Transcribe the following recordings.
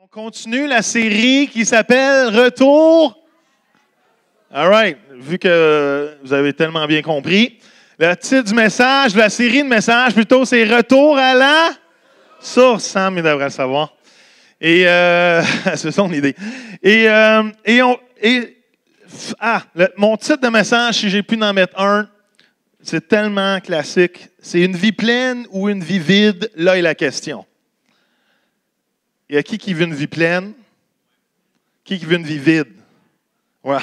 On continue la série qui s'appelle Retour. All right. Vu que vous avez tellement bien compris, le titre du message, de la série de messages plutôt, c'est Retour à la source. Sam, il devrait le savoir. Et c'est son idée. Mon titre de message, si j'ai pu en mettre un, c'est tellement classique. C'est une vie pleine ou une vie vide? Là est la question. Il y a qui veut une vie pleine? Qui veut une vie vide? Ouais.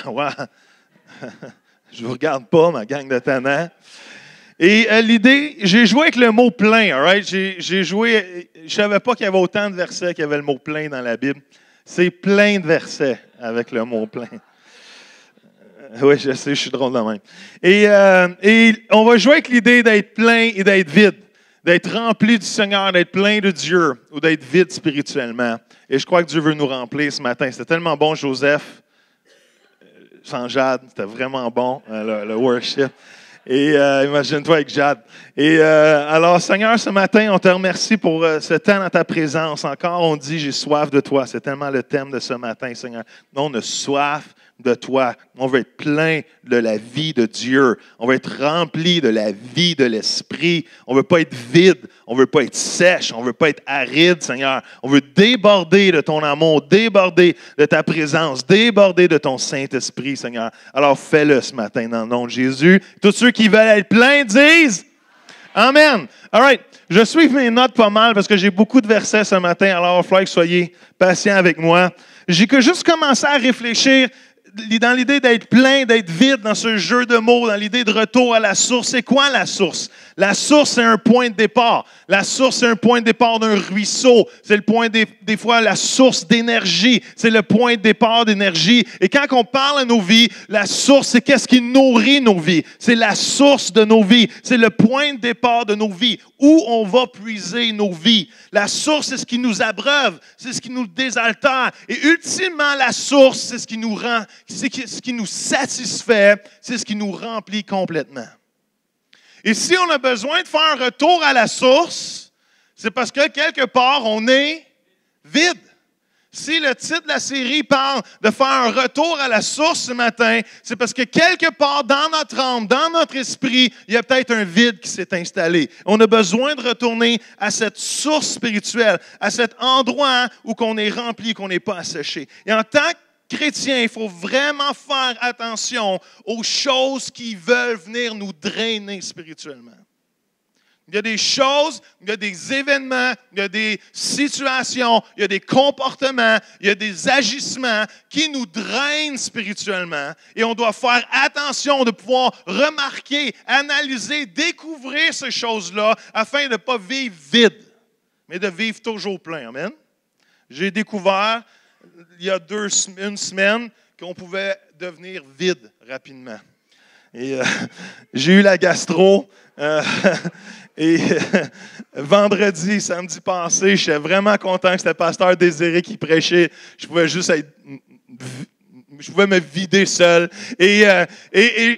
Je ne vous regarde pas, ma gang de tannants. Et l'idée, j'ai joué avec le mot plein, all right? J'ai joué, je ne savais pas qu'il y avait autant de versets qu'il y avait le mot plein dans la Bible. C'est plein de versets avec le mot plein. Oui, je sais, je suis drôle de même. Et on va jouer avec l'idée d'être plein et d'être vide. D'être rempli du Seigneur, d'être plein de Dieu ou d'être vide spirituellement. Et je crois que Dieu veut nous remplir ce matin. C'était tellement bon, Joseph, sans Jade, c'était vraiment bon, le worship. Et imagine-toi avec Jade. Et alors, Seigneur, ce matin, on te remercie pour ce temps dans ta présence. Encore, on dit, j'ai soif de toi. C'est tellement le thème de ce matin, Seigneur. On a soif de toi. On veut être plein de la vie de Dieu. On veut être rempli de la vie de l'Esprit. On ne veut pas être vide. On ne veut pas être sèche. On ne veut pas être aride, Seigneur. On veut déborder de ton amour, déborder de ta présence, déborder de ton Saint-Esprit, Seigneur. Alors fais-le ce matin dans le nom de Jésus. Tous ceux qui veulent être pleins disent Amen. All right. Je suis mes notes pas mal parce que j'ai beaucoup de versets ce matin. Alors il va falloir que vous soyez patients avec moi. J'ai que juste commencé à réfléchir dans l'idée d'être plein, d'être vide dans ce jeu de mots, dans l'idée de retour à la source. C'est quoi la source? La source, c'est un point de départ. La source, c'est un point de départ d'un ruisseau. C'est le point des fois la source d'énergie. C'est le point de départ d'énergie. Et quand on parle à nos vies, la source, c'est qu'est-ce qui nourrit nos vies. C'est la source de nos vies. C'est le point de départ de nos vies. Où on va puiser nos vies. La source, c'est ce qui nous abreuve. C'est ce qui nous désaltère. Et ultimement, la source, c'est ce qui nous rend, c'est ce qui nous satisfait. C'est ce qui nous remplit complètement. Et si on a besoin de faire un retour à la source, c'est parce que quelque part, on est vide. Si le titre de la série parle de faire un retour à la source ce matin, c'est parce que quelque part dans notre âme, dans notre esprit, il y a peut-être un vide qui s'est installé. On a besoin de retourner à cette source spirituelle, à cet endroit où on est rempli, qu'on n'est pas asséché. Et en tant que chrétien, il faut vraiment faire attention aux choses qui veulent venir nous drainer spirituellement. Il y a des choses, il y a des événements, il y a des situations, il y a des comportements, il y a des agissements qui nous drainent spirituellement. Et on doit faire attention de pouvoir remarquer, analyser, découvrir ces choses-là afin de ne pas vivre vide, mais de vivre toujours plein. Amen. J'ai découvert il y a une semaine qu'on pouvait devenir vide rapidement. Et j'ai eu la gastro. Et vendredi, samedi passé, j'étais vraiment content que c'était pasteur Désiré qui prêchait. Je pouvais juste je pouvais me vider seul. Et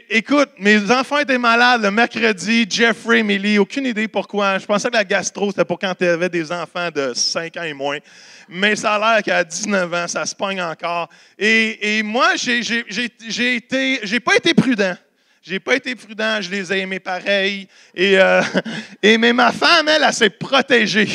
écoute, mes enfants étaient malades le mercredi. Jeffrey, Emily, aucune idée pourquoi. Je pensais que la gastro, c'était pour quand tu avais des enfants de 5 ans et moins. Mais ça a l'air qu'à 19 ans, ça se pogne encore. Et moi, j'ai pas été prudent. J'ai pas été prudent, je les ai aimés pareil. Mais ma femme, elle s'est protégée.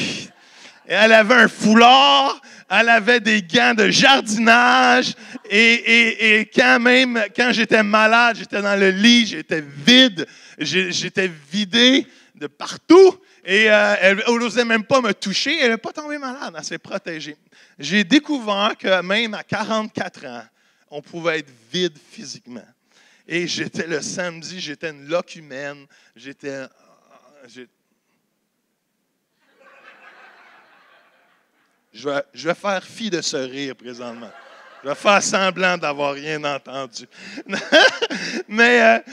Elle avait un foulard, elle avait des gants de jardinage. Et quand j'étais malade, j'étais dans le lit, j'étais vide, j'étais vidé de partout. Et elle n'osait même pas me toucher. Elle n'est pas tombée malade, elle s'est protégée. J'ai découvert que même à 44 ans, on pouvait être vide physiquement. Et j'étais le samedi, j'étais une locumène. Je vais faire fi de ce rire présentement. Je vais faire semblant d'avoir rien entendu. Mais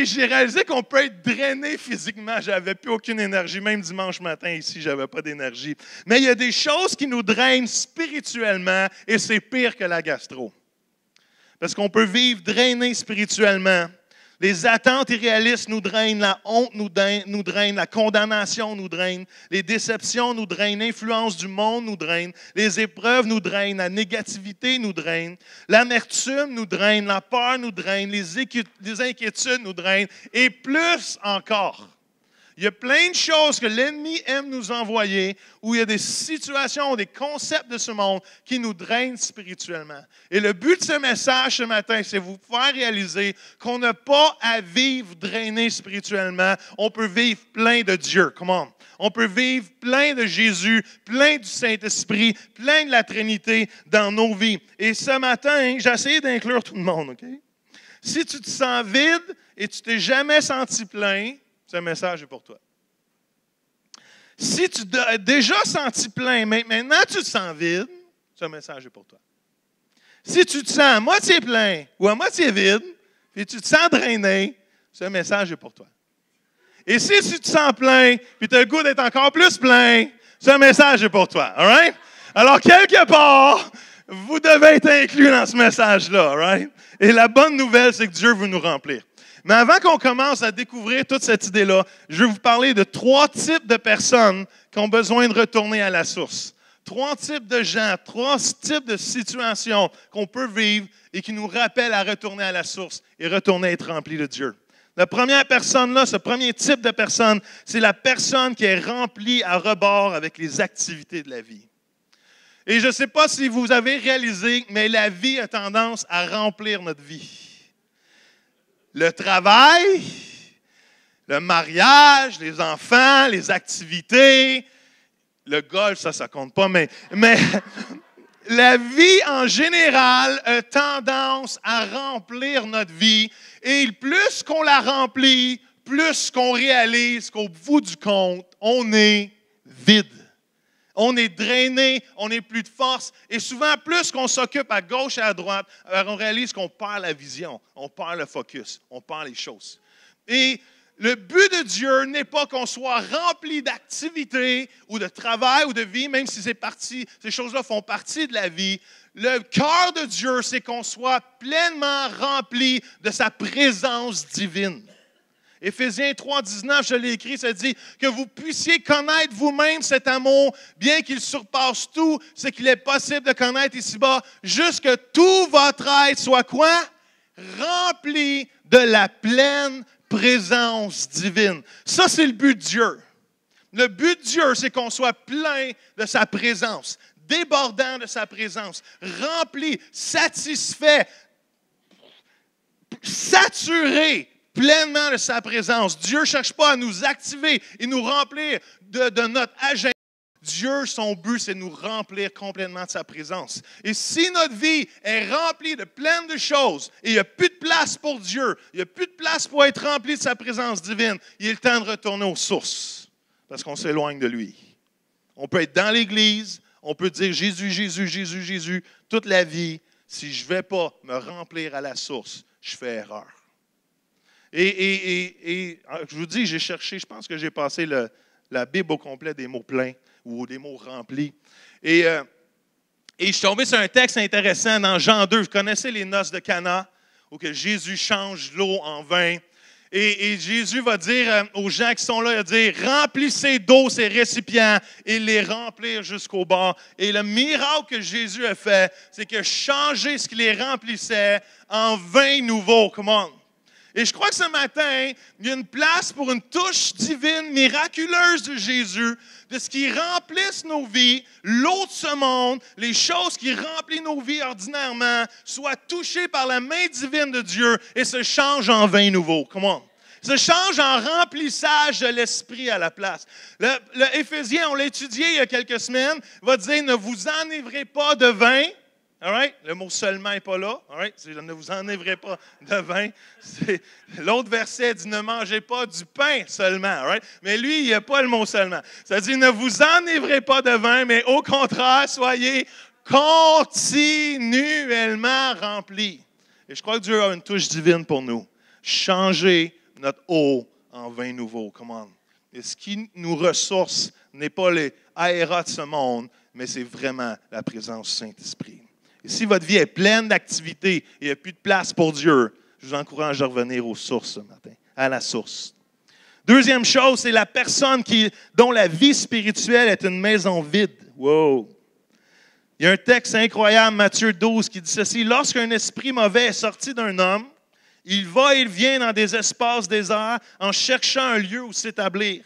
j'ai réalisé qu'on peut être drainé physiquement. Je n'avais plus aucune énergie. Même dimanche matin, ici, je n'avais pas d'énergie. Mais il y a des choses qui nous drainent spirituellement et c'est pire que la gastro. Parce qu'on peut vivre drainé spirituellement Les attentes irréalistes nous drainent, la honte nous draine, la condamnation nous draine, les déceptions nous drainent, l'influence du monde nous draine, les épreuves nous drainent, la négativité nous draine, l'amertume nous draine, la peur nous draine, les inquiétudes nous drainent, et plus encore. Il y a plein de choses que l'ennemi aime nous envoyer, où il y a des situations, des concepts de ce monde qui nous drainent spirituellement. Et le but de ce message ce matin, c'est vous faire réaliser qu'on n'a pas à vivre drainé spirituellement. On peut vivre plein de Dieu. Come on. On peut vivre plein de Jésus, plein du Saint-Esprit, plein de la Trinité dans nos vies. Et ce matin, j'ai essayé d'inclure tout le monde, OK? Si tu te sens vide et tu t'es jamais senti plein, ce message est pour toi. Si tu as déjà senti plein, mais maintenant tu te sens vide, ce message est pour toi. Si tu te sens à moitié plein ou à moitié vide, puis tu te sens drainé, ce message est pour toi. Et si tu te sens plein, puis tu as le goût d'être encore plus plein, ce message est pour toi. All right? Alors, quelque part, vous devez être inclus dans ce message-là. All right? Et la bonne nouvelle, c'est que Dieu veut nous remplir. Mais avant qu'on commence à découvrir toute cette idée-là, je vais vous parler de 3 types de personnes qui ont besoin de retourner à la source. 3 types de gens, 3 types de situations qu'on peut vivre et qui nous rappellent à retourner à la source et retourner à être remplis de Dieu. La première personne-là, ce premier type de personne, c'est la personne qui est remplie à rebord avec les activités de la vie. Et je ne sais pas si vous avez réalisé, mais la vie a tendance à remplir notre vie. Le travail, le mariage, les enfants, les activités, le golf, ça compte pas, mais la vie en général a tendance à remplir notre vie. Et plus qu'on la remplit, plus qu'on réalise qu'au bout du compte, on est vide. On est drainé, on n'est plus de force. Et souvent, plus qu'on s'occupe à gauche et à droite, on réalise qu'on perd la vision, on perd le focus, on perd les choses. Et le but de Dieu n'est pas qu'on soit rempli d'activités ou de travail ou de vie, même si ces choses-là font partie de la vie. Le cœur de Dieu, c'est qu'on soit pleinement rempli de sa présence divine. Éphésiens 3, 19, je l'ai écrit, ça dit que vous puissiez connaître vous-même cet amour, bien qu'il surpasse tout ce qu'il est possible de connaître ici-bas, jusque tout votre être soit quoi? Rempli de la pleine présence divine. Ça, c'est le but de Dieu. Le but de Dieu, c'est qu'on soit plein de sa présence, débordant de sa présence, rempli, satisfait, saturé pleinement de sa présence. Dieu ne cherche pas à nous activer et nous remplir de notre agenda. Dieu, son but, c'est de nous remplir complètement de sa présence. Et si notre vie est remplie de plein de choses et il n'y a plus de place pour Dieu, il n'y a plus de place pour être rempli de sa présence divine, il est le temps de retourner aux sources parce qu'on s'éloigne de lui. On peut être dans l'Église, on peut dire Jésus, Jésus, Jésus, Jésus toute la vie. Si je ne vais pas me remplir à la source, je fais erreur. Et je vous dis, j'ai cherché, je pense que j'ai passé la Bible au complet des mots pleins ou des mots remplis. Et je suis tombé sur un texte intéressant dans Jean 2. Vous connaissez les noces de Cana, où que Jésus change l'eau en vin. Et Jésus va dire aux gens qui sont là, il va dire, remplissez d'eau ces récipients et les remplir jusqu'au bord. Et le miracle que Jésus a fait, c'est que changer ce qui les remplissait en vin nouveau. Come on. Et je crois que ce matin, il y a une place pour une touche divine, miraculeuse de Jésus, de ce qui remplisse nos vies, l'eau de ce monde, les choses qui remplissent nos vies ordinairement, soient touchées par la main divine de Dieu et se changent en vin nouveau. Comment? Se change en remplissage de l'esprit à la place. Le Éphésiens, on l'a étudié il y a quelques semaines, va dire, ne vous enivrez pas de vin. All right? Le mot seulement n'est pas là. All right? Ne vous enivrez pas de vin. L'autre verset dit ne mangez pas du pain seulement. All right? Mais lui, il n'y a pas le mot seulement. Ça dit ne vous enivrez pas de vin, mais au contraire, soyez continuellement remplis. Et je crois que Dieu a une touche divine pour nous. Changer notre eau en vin nouveau. Comment? Et ce qui nous ressource n'est pas les aéras de ce monde, mais c'est vraiment la présence du Saint-Esprit. Et si votre vie est pleine d'activités et il n'y a plus de place pour Dieu, Je vous encourage à revenir aux sources ce matin, à la source. Deuxième chose, c'est la personne dont la vie spirituelle est une maison vide. Wow! Il y a un texte incroyable, Matthieu 12, qui dit ceci. Lorsqu'un esprit mauvais est sorti d'un homme, il va et il vient dans des espaces déserts en cherchant un lieu où s'établir.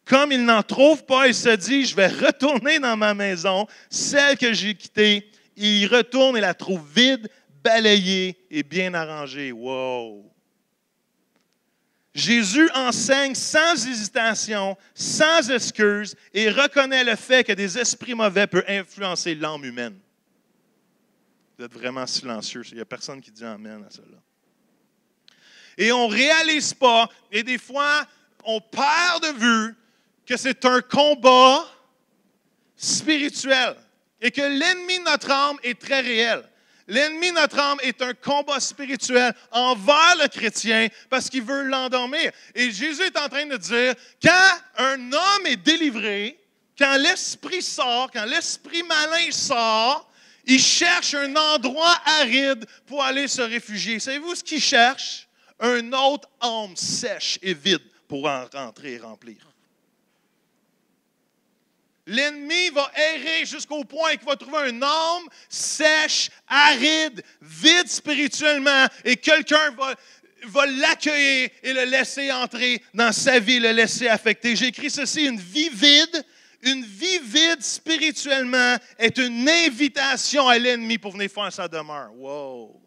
Comme il n'en trouve pas, il se dit, je vais retourner dans ma maison, celle que j'ai quittée. Il y retourne et la trouve vide, balayée et bien arrangée. Wow! Jésus enseigne sans hésitation, sans excuse et reconnaît le fait que des esprits mauvais peuvent influencer l'âme humaine. Vous êtes vraiment silencieux. Il n'y a personne qui dit amen à cela. Et on ne réalise pas, et des fois, on perd de vue que c'est un combat spirituel et que l'ennemi de notre âme est très réel. L'ennemi de notre âme est un combat spirituel envers le chrétien parce qu'il veut l'endormir. Et Jésus est en train de dire, quand un homme est délivré, quand l'esprit sort, quand l'esprit malin sort, il cherche un endroit aride pour aller se réfugier. Savez-vous ce qu'il cherche? Un autre âme sèche et vide pour en rentrer et remplir. L'ennemi va errer jusqu'au point qu'il va trouver une âme sèche, aride, vide spirituellement, et quelqu'un va l'accueillir et le laisser entrer dans sa vie, le laisser affecter. J'ai écrit ceci, une vie vide spirituellement est une invitation à l'ennemi pour venir faire sa demeure. Wow!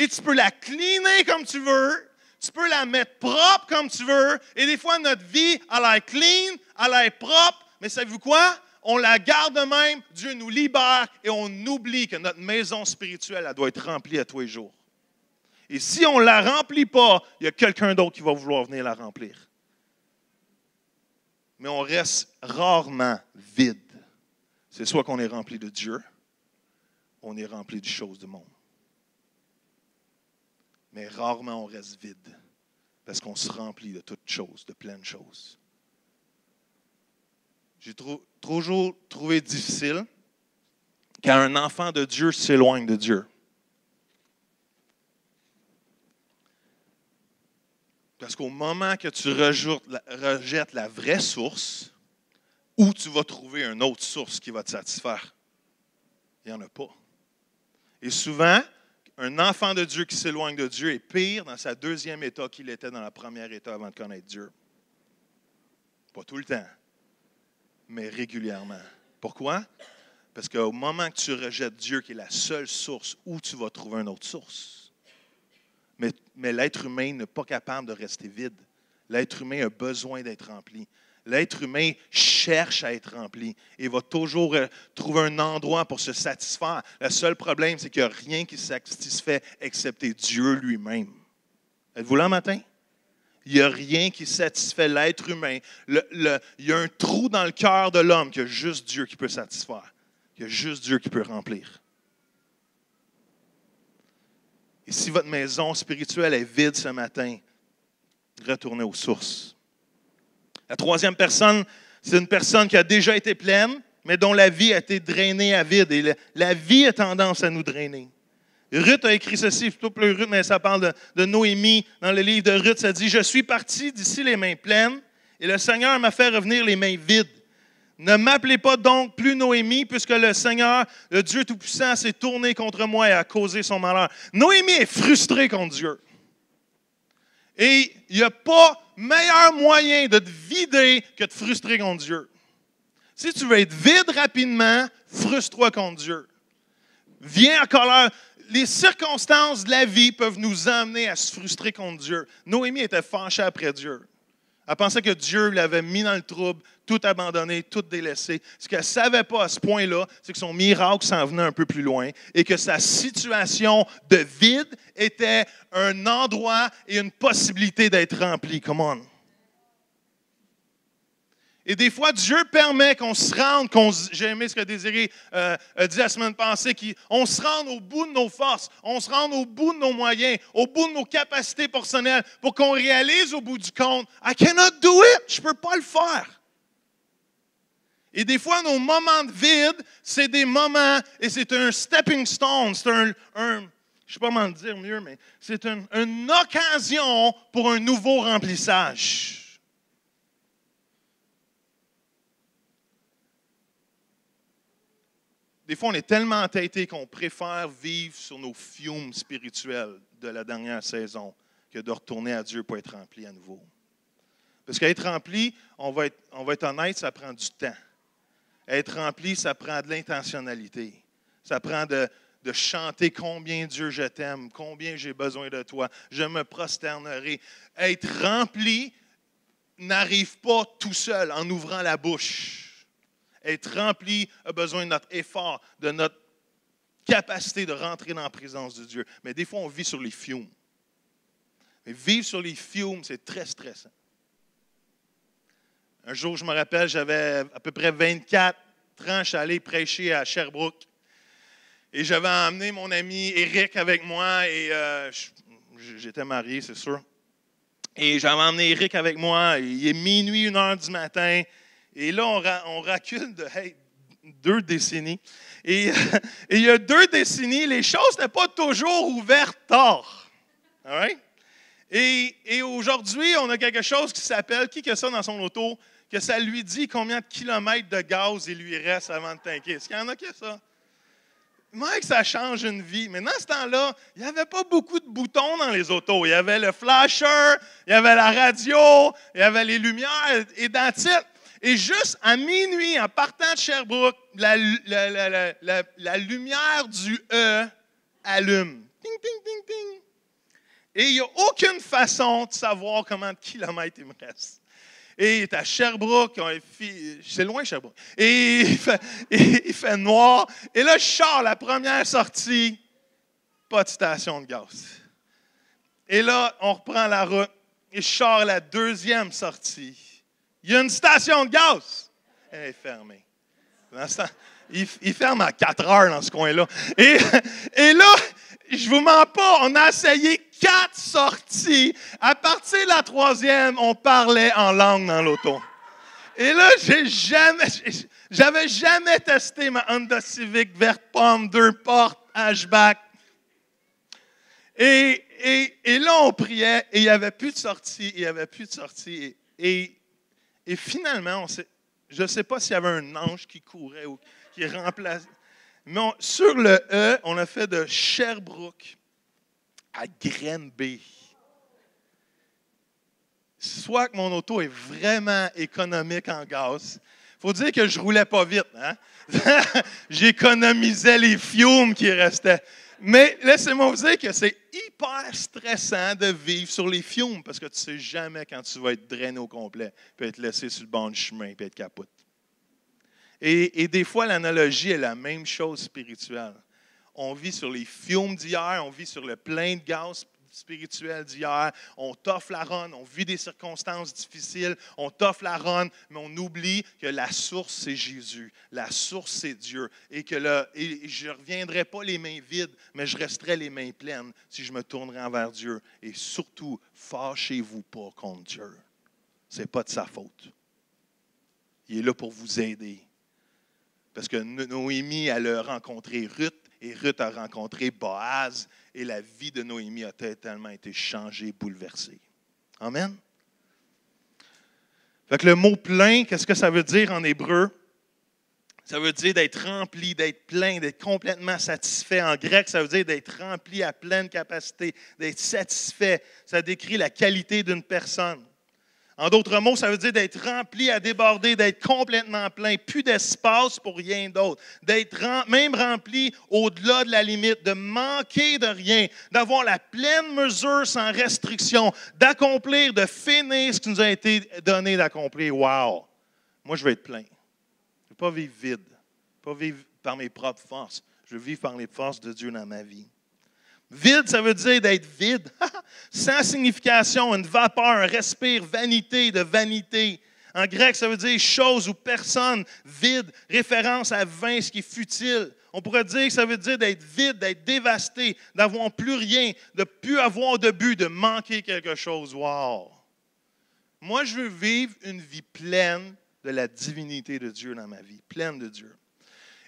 Et tu peux la cleaner comme tu veux. Tu peux la mettre propre comme tu veux. Et des fois, notre vie, elle a l'air clean, elle a l'air propre. Mais savez-vous quoi? On la garde de même. Dieu nous libère et on oublie que notre maison spirituelle, elle doit être remplie à tous les jours. Et si on ne la remplit pas, il y a quelqu'un d'autre qui va vouloir venir la remplir. Mais on reste rarement vide. C'est soit qu'on est rempli de Dieu, on est rempli des choses du monde. Mais rarement on reste vide, parce qu'on se remplit de toutes choses, de pleines choses. J'ai toujours trouvé difficile quand un enfant de Dieu s'éloigne de Dieu. Parce qu'au moment que tu rejettes la vraie source, où tu vas trouver une autre source qui va te satisfaire? Il n'y en a pas. Et souvent, un enfant de Dieu qui s'éloigne de Dieu est pire dans sa deuxième état qu'il était dans la première état avant de connaître Dieu. Pas tout le temps, mais régulièrement. Pourquoi? Parce qu'au moment que tu rejettes Dieu, qui est la seule source, où tu vas trouver une autre source. Mais l'être humain n'est pas capable de rester vide. L'être humain a besoin d'être rempli. L'être humain cherche à être rempli et va toujours trouver un endroit pour se satisfaire. Le seul problème, c'est qu'il n'y a rien qui satisfait excepté Dieu lui-même. Êtes-vous là matin? Il n'y a rien qui satisfait l'être humain. Il y a un trou dans le cœur de l'homme qu'il y a juste Dieu qui peut satisfaire. Il y a juste Dieu qui peut remplir. Et si votre maison spirituelle est vide ce matin, retournez aux sources. La troisième personne, c'est une personne qui a déjà été pleine, mais dont la vie a été drainée à vide. Et la vie a tendance à nous drainer. Ruth a écrit ceci, plutôt plus Ruth, mais ça parle de Noémie. Dans le livre de Ruth, ça dit « Je suis parti d'ici les mains pleines, et le Seigneur m'a fait revenir les mains vides. Ne m'appelez pas donc plus Noémie, puisque le Seigneur, le Dieu Tout-Puissant, s'est tourné contre moi et a causé son malheur. » Noémie est frustrée contre Dieu. Et il n'y a pas meilleur moyen de te vider que de te frustrer contre Dieu. Si tu veux être vide rapidement, frustre-toi contre Dieu. Viens en colère. Les circonstances de la vie peuvent nous amener à se frustrer contre Dieu. Noémie était fâchée après Dieu. Elle pensait que Dieu l'avait mis dans le trouble, tout abandonné, tout délaissé. Ce qu'elle ne savait pas à ce point-là, c'est que son miracle s'en venait un peu plus loin et que sa situation de vide était un endroit et une possibilité d'être remplie. Come on. Et des fois, Dieu permet qu'on se rende, j'ai aimé ce que Désiré a dit la semaine passée, qu'on se rende au bout de nos forces, on se rende au bout de nos moyens, au bout de nos capacités personnelles, pour qu'on réalise au bout du compte, I cannot do it, je ne peux pas le faire. Et des fois, nos moments de vide, c'est des moments, et c'est un stepping stone, c'est je ne sais pas comment le dire mieux, mais c'est une occasion pour un nouveau remplissage. Des fois, on est tellement entêté qu'on préfère vivre sur nos fumes spirituels de la dernière saison que de retourner à Dieu pour être rempli à nouveau. Parce qu'être rempli, on va être honnête, ça prend du temps. Être rempli, ça prend de l'intentionnalité. Ça prend de chanter combien Dieu je t'aime, combien j'ai besoin de toi, je me prosternerai. Être rempli n'arrive pas tout seul en ouvrant la bouche. Être rempli a besoin de notre effort, de notre capacité de rentrer dans la présence de Dieu. Mais des fois, on vit sur les fumes. Mais vivre sur les fumes, c'est très stressant. Un jour, je me rappelle, j'avais à peu près 24 ans, je suis allé prêcher à Sherbrooke. Et j'avais emmené mon ami Éric avec moi, et j'étais marié, c'est sûr. Et j'avais emmené Éric avec moi, et il est minuit, 1h du matin. Et là, on recule de 2 décennies. Et il y a 2 décennies, les choses n'étaient pas toujours ouvertes tard. All right? Et aujourd'hui, on a quelque chose qui s'appelle, qui a ça dans son auto, que ça lui dit combien de kilomètres de gaz il lui reste avant de tanker. Est-ce qu'il y en a qui a ça? Mec, ça change une vie. Mais dans ce temps-là, il n'y avait pas beaucoup de boutons dans les autos. Il y avait le flasher, il y avait la radio, il y avait les lumières, et that's it. Et juste à minuit, en partant de Sherbrooke, la lumière du E allume. Ting, ting, ting, ting. Et il n'y a aucune façon de savoir combien de kilomètres il me reste. Et il est à Sherbrooke, c'est loin Sherbrooke. Et il fait noir. Et là, je sors la première sortie, pas de station de gaz. Et là, on reprend la route et je sors la deuxième sortie. Il y a une station de gaz. Elle est fermée. Il ferme à 4 heures dans ce coin-là. Et là, je vous mens pas, on a essayé 4 sorties. À partir de la 3e, on parlait en langue dans l'auto. Et là, j'avais jamais testé ma Honda Civic verte pomme, 2 portes, hatchback. Et là, on priait et il n'y avait plus de sortie, Et finalement, je ne sais pas s'il y avait un ange qui courait ou qui remplaçait. Mais sur le E, on a fait de Sherbrooke à Granby. Soit que mon auto est vraiment économique en gaz. Il faut dire que je ne roulais pas vite. Hein? J'économisais les fumes qui restaient. Mais laissez-moi vous dire que c'est hyper stressant de vivre sur les fumes parce que tu ne sais jamais quand tu vas être drainé au complet, puis être laissé sur le bord du chemin, puis être capote. Et des fois, l'analogie est la même chose spirituelle. On vit sur les fumes d'hier, on vit sur le plein de gaz spirituel d'hier, on t'offre la run, on vit des circonstances difficiles, on t'offre la run, mais on oublie que la source, c'est Jésus, la source, c'est Dieu, et que je ne reviendrai pas les mains vides, mais je resterai les mains pleines si je me tournerai envers Dieu. Et surtout, fâchez-vous pas contre Dieu. Ce n'est pas de sa faute. Il est là pour vous aider. Parce que Noémie, elle a rencontré Ruth, et Ruth a rencontré Boaz, et la vie de Noémie a tellement été changée, bouleversée. Amen? Fait que le mot plein, qu'est-ce que ça veut dire en hébreu? Ça veut dire d'être rempli, d'être plein, d'être complètement satisfait. En grec, ça veut dire d'être rempli à pleine capacité, d'être satisfait. Ça décrit la qualité d'une personne. En d'autres mots, ça veut dire d'être rempli à déborder, d'être complètement plein, plus d'espace pour rien d'autre, d'être même rempli au-delà de la limite, de manquer de rien, d'avoir la pleine mesure sans restriction, d'accomplir, de finir ce qui nous a été donné d'accomplir. Wow! Moi, je veux être plein. Je ne veux pas vivre vide, pas vivre par mes propres forces. Je veux vivre par les forces de Dieu dans ma vie. Vide, ça veut dire d'être vide, sans signification, une vapeur, un respire, vanité de vanité. En grec, ça veut dire chose ou personne, vide, référence à vain, ce qui est futile. On pourrait dire que ça veut dire d'être vide, d'être dévasté, d'avoir plus rien, de ne plus avoir de but, de manquer quelque chose. Wow! Moi, je veux vivre une vie pleine de la divinité de Dieu dans ma vie, pleine de Dieu.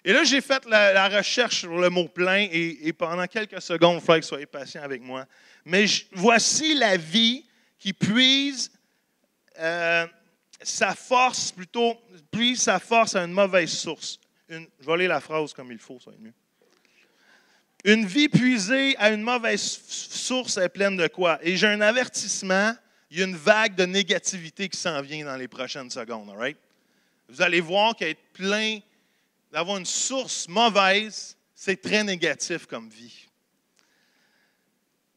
Et là, j'ai fait la recherche sur le mot plein et pendant quelques secondes, il faudrait que vous soyez patient avec moi. Mais voici la vie qui puise sa force à une mauvaise source. Je vais lire la phrase comme il faut, ça va être mieux. Une vie puisée à une mauvaise source est pleine de quoi? Et j'ai un avertissement, il y a une vague de négativité qui s'en vient dans les prochaines secondes. Right? Vous allez voir qu'être plein, d'avoir une source mauvaise, c'est très négatif comme vie.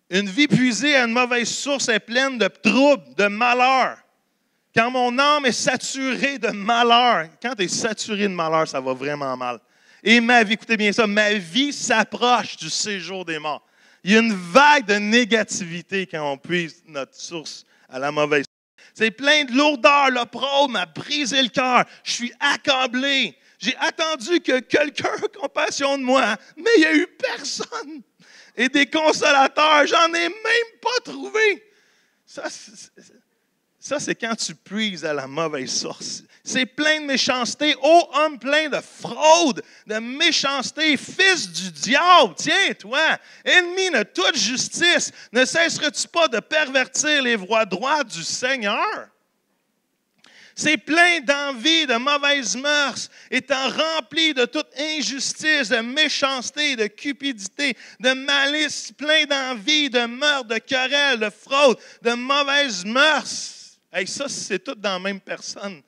Une vie puisée à une mauvaise source est pleine de troubles, de malheur. Quand mon âme est saturée de malheur, quand tu es saturé de malheur, ça va vraiment mal. Et ma vie, écoutez bien ça, ma vie s'approche du séjour des morts. Il y a une vague de négativité quand on puise notre source à la mauvaise source. C'est plein de lourdeur, l'opprobre m'a brisé le cœur. Je suis accablé. J'ai attendu que quelqu'un ait compassion de moi, mais il n'y a eu personne. Et des consolateurs, j'en ai même pas trouvé. Ça, c'est quand tu puises à la mauvaise source. C'est plein de méchanceté. Ô homme plein de fraude, de méchanceté, fils du diable. Tiens, toi, ennemi de toute justice, ne cesseras-tu pas de pervertir les voies droites du Seigneur? C'est plein d'envie, de mauvaises mœurs, étant rempli de toute injustice, de méchanceté, de cupidité, de malice, plein d'envie, de meurtre, de querelle, de fraude, de mauvaises mœurs. Hey, ça, c'est tout dans la même personne.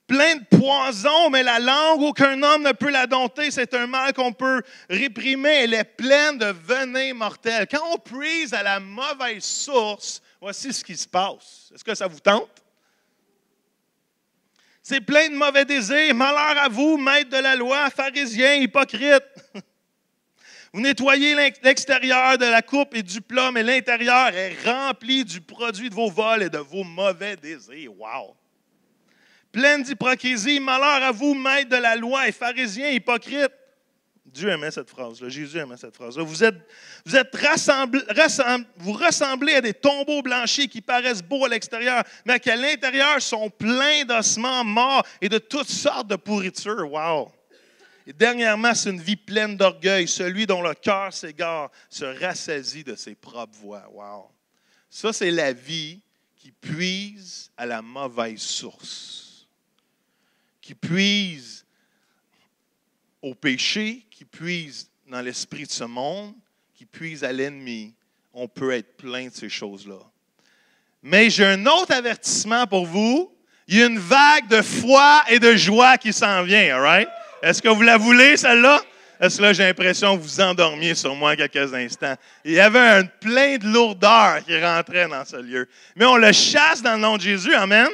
Plein de poison, mais la langue, aucun homme ne peut la dompter. C'est un mal qu'on peut réprimer. Elle est pleine de venin mortel. Quand on puise à la mauvaise source, voici ce qui se passe. Est-ce que ça vous tente? C'est plein de mauvais désirs. Malheur à vous, maîtres de la loi, pharisiens, hypocrites. Vous nettoyez l'extérieur de la coupe et du plat, mais l'intérieur est rempli du produit de vos vols et de vos mauvais désirs. Wow! Pleine d'hypocrisie, malheur à vous, maîtres de la loi et pharisiens, hypocrites. Dieu aimait cette phrase-là, Jésus aimait cette phrase-là. Vous ressemblez à des tombeaux blanchis qui paraissent beaux à l'extérieur, mais qui à l'intérieur sont pleins d'ossements morts et de toutes sortes de pourritures. Wow! Et dernièrement, c'est une vie pleine d'orgueil. Celui dont le cœur s'égare se rassasie de ses propres voies. Wow! Ça, c'est la vie qui puise à la mauvaise source, qui puise au péché, qui puise dans l'esprit de ce monde, qui puise à l'ennemi. On peut être plein de ces choses-là. Mais j'ai un autre avertissement pour vous. Il y a une vague de foi et de joie qui s'en vient, all right? Est-ce que vous la voulez, celle-là? Est-ce que là, j'ai l'impression que vous endormiez sur moi quelques instants? Il y avait un plein de lourdeur qui rentrait dans ce lieu. Mais on le chasse dans le nom de Jésus, amen?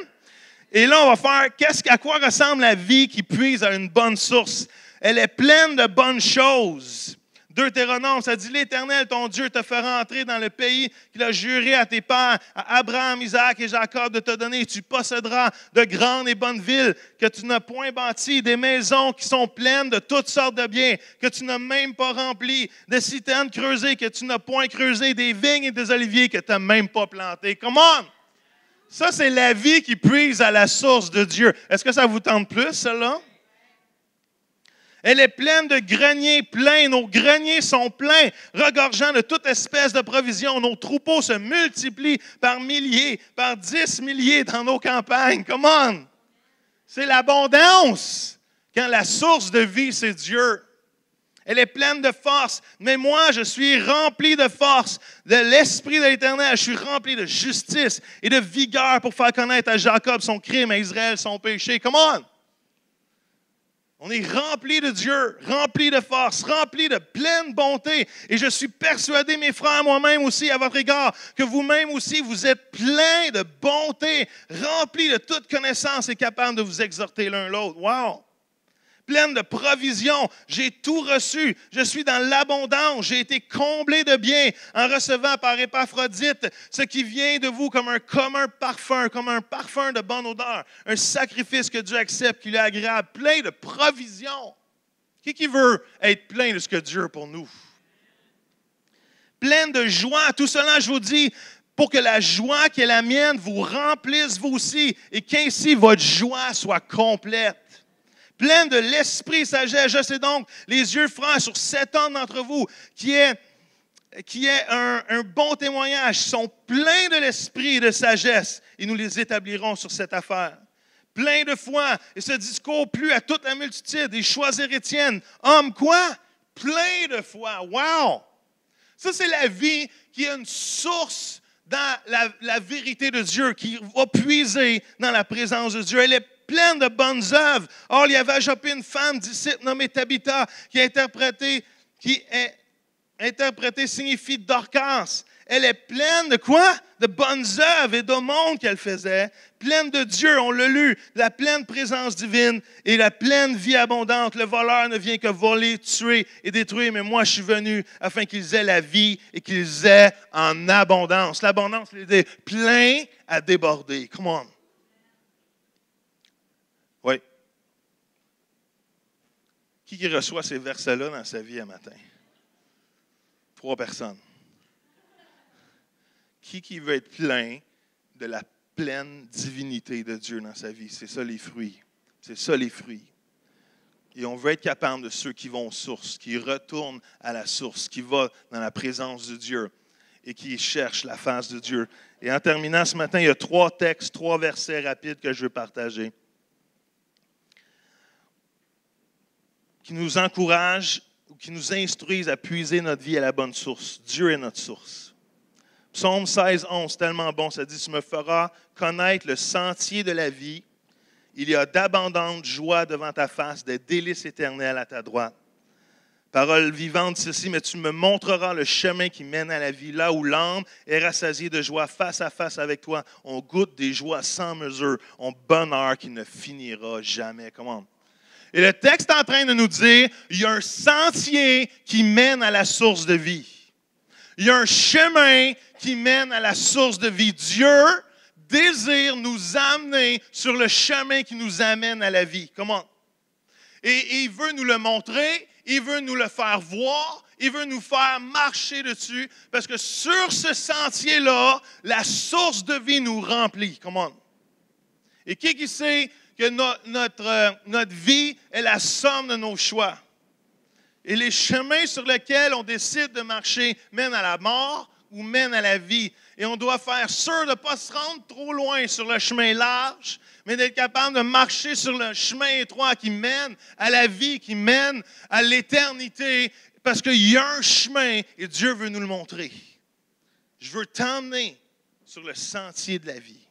Et là, on va faire, à quoi ressemble la vie qui puise à une bonne source? Elle est pleine de bonnes choses. Deutéronome, ça dit, l'Éternel, ton Dieu, te fera entrer dans le pays qu'il a juré à tes pères, à Abraham, Isaac et Jacob de te donner. Tu posséderas de grandes et bonnes villes que tu n'as point bâties, des maisons qui sont pleines de toutes sortes de biens que tu n'as même pas remplies, des citernes creusées que tu n'as point creusées, des vignes et des oliviers que tu n'as même pas plantées. Come on! Ça, c'est la vie qui puise à la source de Dieu. Est-ce que ça vous tente plus, celle-là? Elle est pleine de greniers pleins. Nos greniers sont pleins, regorgeant de toute espèce de provisions. Nos troupeaux se multiplient par milliers, par 10 milliers dans nos campagnes. Come on! C'est l'abondance. Quand la source de vie, c'est Dieu. Elle est pleine de force. Mais moi, je suis rempli de force, de l'Esprit de l'Éternel. Je suis rempli de justice et de vigueur pour faire connaître à Jacob son crime, à Israël son péché. Come on! On est rempli de Dieu, rempli de force, rempli de pleine bonté. Et je suis persuadé, mes frères, moi-même aussi, à votre égard, que vous-même aussi, vous êtes pleins de bonté, remplis de toute connaissance et capables de vous exhorter l'un l'autre. Wow! Pleine de provisions. J'ai tout reçu. Je suis dans l'abondance. J'ai été comblé de biens en recevant par Épaphrodite ce qui vient de vous comme un parfum de bonne odeur, un sacrifice que Dieu accepte, qui lui est agréable, plein de provisions. Qui veut être plein de ce que Dieu a pour nous? Pleine de joie. Tout cela, je vous dis, pour que la joie qui est la mienne vous remplisse vous aussi et qu'ainsi votre joie soit complète. Pleine de l'esprit sagesse, je sais donc les yeux francs sur cet homme d'entre vous qui est un bon témoignage, sont pleins de l'esprit et de sagesse et nous les établirons sur cette affaire. Plein de foi et ce discours plut à toute la multitude et choisirent Étienne. Homme quoi? Plein de foi. Wow! Ça, c'est la vie qui a une source dans la vérité de Dieu, qui va puiser dans la présence de Dieu. Elle est pleine de bonnes œuvres. Or, il y avait à Joppé une femme disciple nommée Tabitha qui est interprétée signifie Dorcas. Elle est pleine de quoi? De bonnes œuvres et d'aumônes qu'elle faisait. Pleine de Dieu, on l'a lu, la pleine présence divine et la pleine vie abondante. Le voleur ne vient que voler, tuer et détruire, mais moi je suis venu afin qu'ils aient la vie et qu'ils aient en abondance. L'abondance, c'est plein à déborder. Come on. Oui. Qui reçoit ces versets-là dans sa vie un matin? 3 personnes. Qui veut être plein de la pleine divinité de Dieu dans sa vie? C'est ça les fruits. C'est ça les fruits. Et on veut être capable de ceux qui vont aux sources, qui retournent à la source, qui vont dans la présence de Dieu et qui cherchent la face de Dieu. Et en terminant ce matin, il y a 3 textes, 3 versets rapides que je veux partager, qui nous encouragent ou qui nous instruisent à puiser notre vie à la bonne source. Dieu est notre source. Psaume 16, 11, tellement bon, ça dit « Tu me feras connaître le sentier de la vie. Il y a d'abondantes joies devant ta face, des délices éternelles à ta droite. » Parole vivante, ceci, mais tu me montreras le chemin qui mène à la vie, là où l'âme est rassasiée de joie face à face avec toi. On goûte des joies sans mesure, un bonheur qui ne finira jamais. Comment? Et le texte est en train de nous dire, il y a un sentier qui mène à la source de vie. Il y a un chemin qui mène à la source de vie. Dieu désire nous amener sur le chemin qui nous amène à la vie. Comment? Et il veut nous le montrer, il veut nous le faire voir, il veut nous faire marcher dessus, parce que sur ce sentier-là, la source de vie nous remplit. Comment? Et qui sait que notre vie est la somme de nos choix? Et les chemins sur lesquels on décide de marcher mènent à la mort ou mènent à la vie. Et on doit faire sûr de ne pas se rendre trop loin sur le chemin large, mais d'être capable de marcher sur le chemin étroit qui mène à la vie, qui mène à l'éternité, parce qu'il y a un chemin et Dieu veut nous le montrer. Je veux t'emmener sur le sentier de la vie.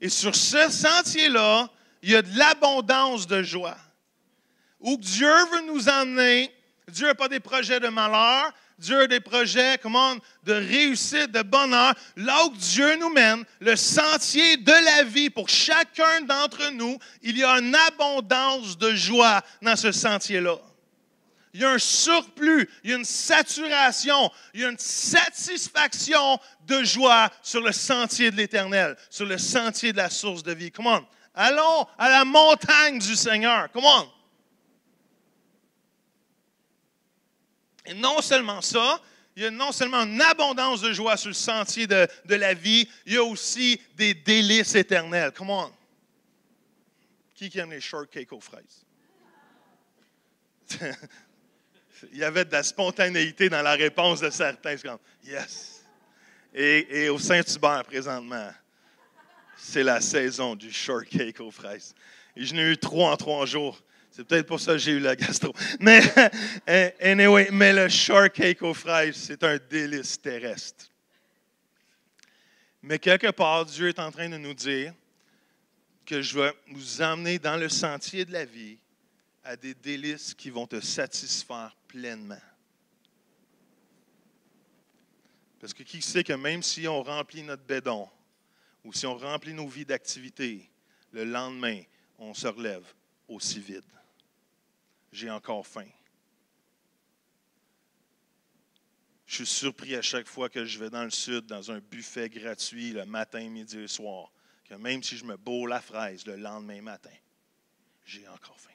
Et sur ce sentier-là, il y a de l'abondance de joie. Où Dieu veut nous emmener, Dieu n'a pas des projets de malheur, Dieu a des projets, de réussite, de bonheur. Là où Dieu nous mène, le sentier de la vie pour chacun d'entre nous, il y a une abondance de joie dans ce sentier-là. Il y a un surplus, il y a une saturation, il y a une satisfaction de joie sur le sentier de l'Éternel, sur le sentier de la source de vie. Come on. Allons à la montagne du Seigneur. Come on. Et non seulement ça, il y a non seulement une abondance de joie sur le sentier de la vie, il y a aussi des délices éternelles. Come on. Qui aime les shortcakes aux fraises? Il y avait de la spontanéité dans la réponse de certains. C'est comme, yes. Et au Saint-Hubert, présentement, c'est la saison du shortcake aux fraises. Et je n'ai eu 3 en 3 jours. C'est peut-être pour ça que j'ai eu la gastro. Mais, anyway, mais le shortcake aux fraises, c'est un délice terrestre. Mais quelque part, Dieu est en train de nous dire que je vais vous emmener dans le sentier de la vie à des délices qui vont te satisfaire pleinement. Parce que qui sait que même si on remplit notre bédon ou si on remplit nos vies d'activités, le lendemain, on se relève aussi vide. J'ai encore faim. Je suis surpris à chaque fois que je vais dans le sud, dans un buffet gratuit le matin, midi et soir, que même si je me bourre la fraise le lendemain matin, j'ai encore faim.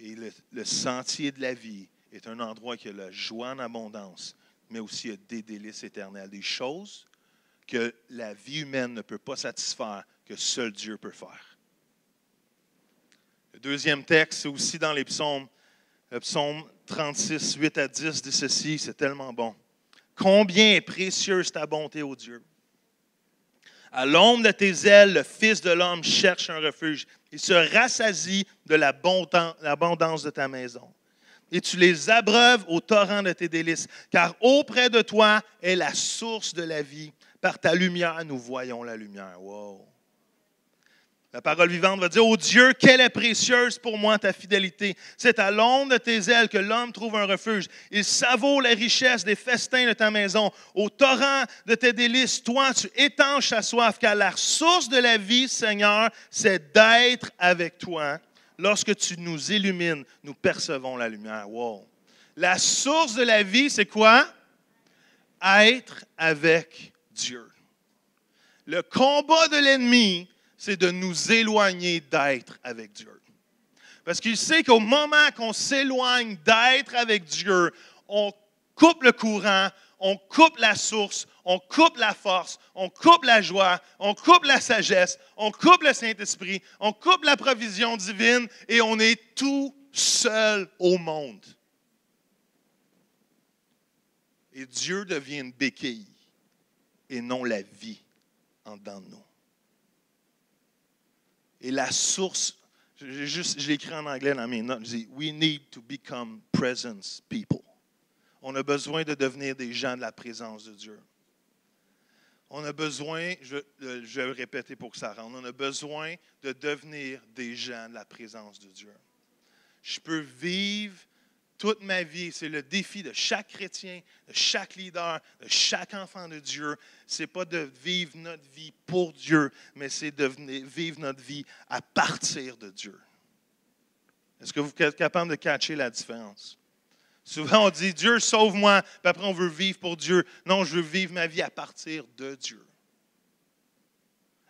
Et le sentier de la vie est un endroit qui a la joie en abondance, mais aussi il y a des délices éternels, des choses que la vie humaine ne peut pas satisfaire, que seul Dieu peut faire. Le deuxième texte, c'est aussi dans les psaumes. Le psaume 36, 8 à 10 dit ceci, c'est tellement bon. Combien est précieuse ta bonté, ô Dieu! À l'ombre de tes ailes, le Fils de l'homme cherche un refuge. Il se rassasie de l'abondance de ta maison. Et tu les abreuves au torrent de tes délices, car auprès de toi est la source de la vie. Par ta lumière, nous voyons la lumière. Wow! La parole vivante va dire, ô Dieu, quelle est précieuse pour moi ta fidélité. C'est à l'ombre de tes ailes que l'homme trouve un refuge. Il savoure la richesse des festins de ta maison. Au torrent de tes délices, toi, tu étanches sa soif, car la source de la vie, Seigneur, c'est d'être avec toi. Lorsque tu nous illumines, nous percevons la lumière. Wow! La source de la vie, c'est quoi? Être avec Dieu. Le combat de l'ennemi, c'est de nous éloigner d'être avec Dieu. Parce qu'il sait qu'au moment qu'on s'éloigne d'être avec Dieu, on coupe le courant, on coupe la source, on coupe la force, on coupe la joie, on coupe la sagesse, on coupe le Saint-Esprit, on coupe la provision divine et on est tout seul au monde. Et Dieu devient une béquille et non la vie en dedans de nous. Et la source, je l'ai écrit en anglais dans mes notes, je dis, we need to become presence people. On a besoin de devenir des gens de la présence de Dieu. On a besoin, je vais le répéter pour que ça rentre, on a besoin de devenir des gens de la présence de Dieu. Je peux vivre toute ma vie, c'est le défi de chaque chrétien, de chaque leader, de chaque enfant de Dieu. Ce n'est pas de vivre notre vie pour Dieu, mais c'est de vivre notre vie à partir de Dieu. Est-ce que vous êtes capable de catcher la différence? Souvent, on dit, Dieu, sauve-moi, puis après, on veut vivre pour Dieu. Non, je veux vivre ma vie à partir de Dieu.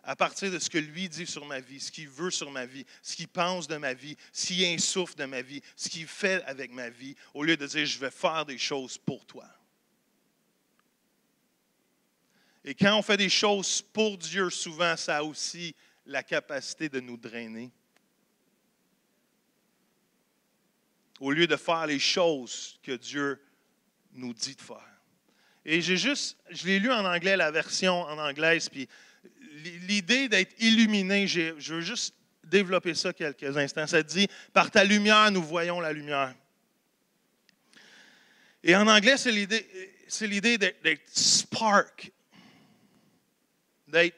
À partir de ce que lui dit sur ma vie, ce qu'il veut sur ma vie, ce qu'il pense de ma vie, ce qu'il insuffle de ma vie, ce qu'il fait avec ma vie, au lieu de dire, je vais faire des choses pour toi. Et quand on fait des choses pour Dieu, souvent, ça a aussi la capacité de nous drainer. Au lieu de faire les choses que Dieu nous dit de faire. Et je l'ai lu en anglais, la version en anglaise, puis l'idée d'être illuminé, je veux juste développer ça quelques instants. Ça dit, par ta lumière, nous voyons la lumière. Et en anglais, c'est l'idée d'être spark. Il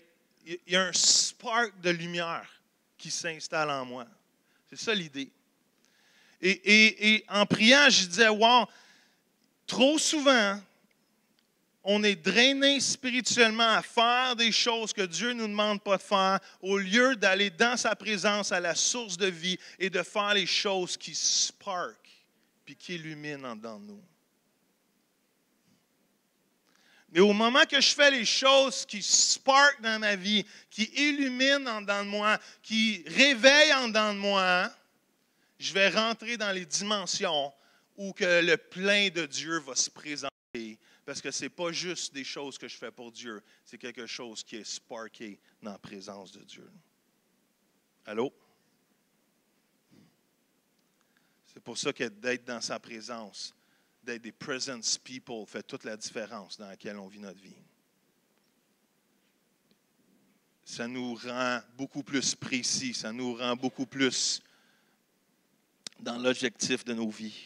y a un spark de lumière qui s'installe en moi. C'est ça l'idée. Et en priant, je disais, wow, trop souvent, on est drainé spirituellement à faire des choses que Dieu ne nous demande pas de faire, au lieu d'aller dans sa présence à la source de vie et de faire les choses qui spark puis qui illuminent en dedans de nous. Mais au moment que je fais les choses qui spark dans ma vie, qui illuminent en dedans de moi, qui réveillent en dedans de moi, je vais rentrer dans les dimensions où que le plein de Dieu va se présenter. Parce que ce n'est pas juste des choses que je fais pour Dieu, c'est quelque chose qui est sparké dans la présence de Dieu. Allô? C'est pour ça que d'être dans sa présence, d'être des presence people, fait toute la différence dans laquelle on vit notre vie. Ça nous rend beaucoup plus précis, ça nous rend beaucoup plus dans l'objectif de nos vies.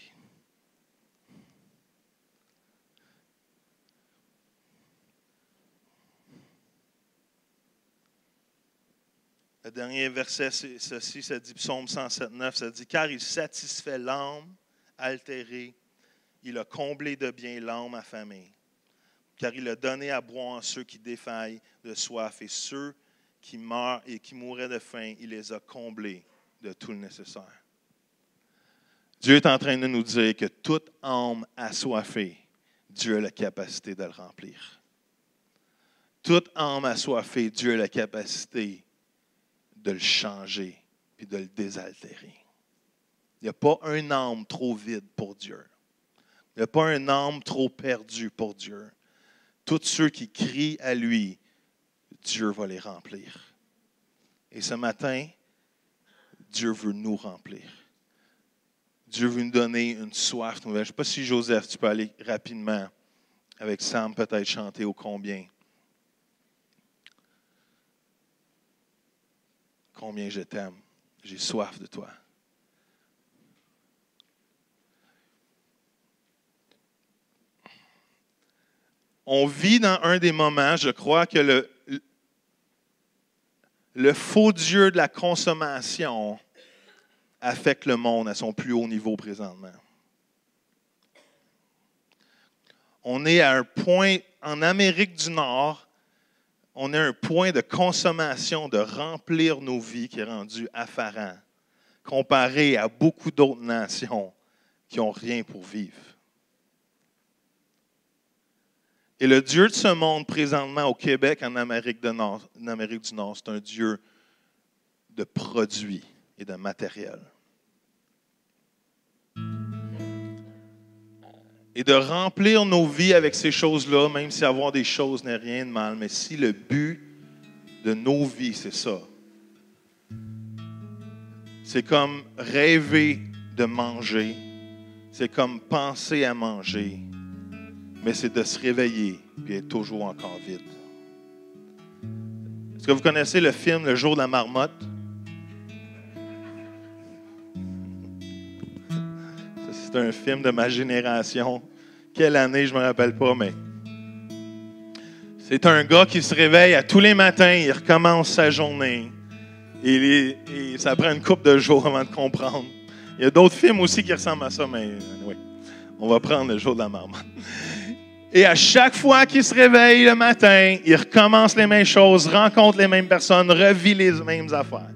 Le dernier verset, c'est ceci, ça dit, Psaume 107:9, ça dit, « Car il satisfait l'âme altérée, il a comblé de bien l'âme affamée, car il a donné à boire à ceux qui défaillent de soif, et ceux qui meurent et qui mourraient de faim, il les a comblés de tout le nécessaire. » Dieu est en train de nous dire que toute âme assoiffée, Dieu a la capacité de le remplir. Toute âme assoiffée, Dieu a la capacité de le changer et de le désaltérer. Il n'y a pas une âme trop vide pour Dieu. Il n'y a pas un âme trop perdue pour Dieu. Tous ceux qui crient à lui, Dieu va les remplir. Et ce matin, Dieu veut nous remplir. Dieu veut nous donner une soif nouvelle. Je ne sais pas si Joseph, tu peux aller rapidement avec Sam, peut-être chanter ô combien. Combien je t'aime. J'ai soif de toi. On vit dans un des moments, je crois, que le faux Dieu de la consommation affecte le monde à son plus haut niveau présentement. On est à un point, en Amérique du Nord, on est à un point de consommation, de remplir nos vies qui est rendu affarant, comparé à beaucoup d'autres nations qui n'ont rien pour vivre. Et le Dieu de ce monde, présentement au Québec, en Amérique du Nord, c'est un Dieu de produits et de matériel. Et de remplir nos vies avec ces choses-là, même si avoir des choses n'est rien de mal, mais si le but de nos vies, c'est ça. C'est comme rêver de manger, c'est comme penser à manger, mais c'est de se réveiller et être toujours encore vide. Est-ce que vous connaissez le film Le jour de la marmotte? C'est un film de ma génération. Quelle année, je ne me rappelle pas, mais c'est un gars qui se réveille à tous les matins, il recommence sa journée. Et ça prend une couple de jours avant de comprendre. Il y a d'autres films aussi qui ressemblent à ça, mais oui, on va prendre Le jour de la marmotte. Et à chaque fois qu'il se réveille le matin, il recommence les mêmes choses, rencontre les mêmes personnes, revit les mêmes affaires.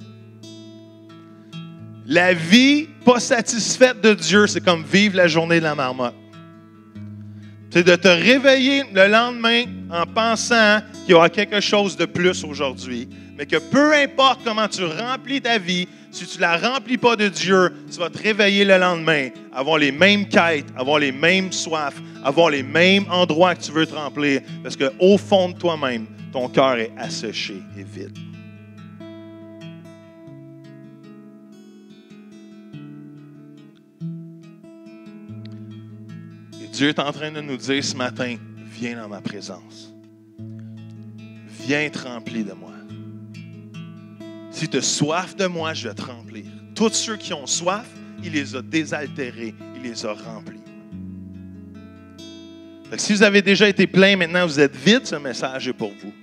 La vie pas satisfaite de Dieu, c'est comme vivre la journée de la marmotte. C'est de te réveiller le lendemain en pensant qu'il y aura quelque chose de plus aujourd'hui, mais que peu importe comment tu remplis ta vie, si tu ne la remplis pas de Dieu, tu vas te réveiller le lendemain, avoir les mêmes quêtes, avoir les mêmes soifs, avoir les mêmes endroits que tu veux te remplir, parce qu'au fond de toi-même, ton cœur est asséché et vide. Dieu est en train de nous dire ce matin, viens dans ma présence. Viens te remplir de moi. Si tu as soif de moi, je vais te remplir. Tous ceux qui ont soif, il les a désaltérés, il les a remplis. Donc, si vous avez déjà été plein, maintenant vous êtes vide, ce message est pour vous.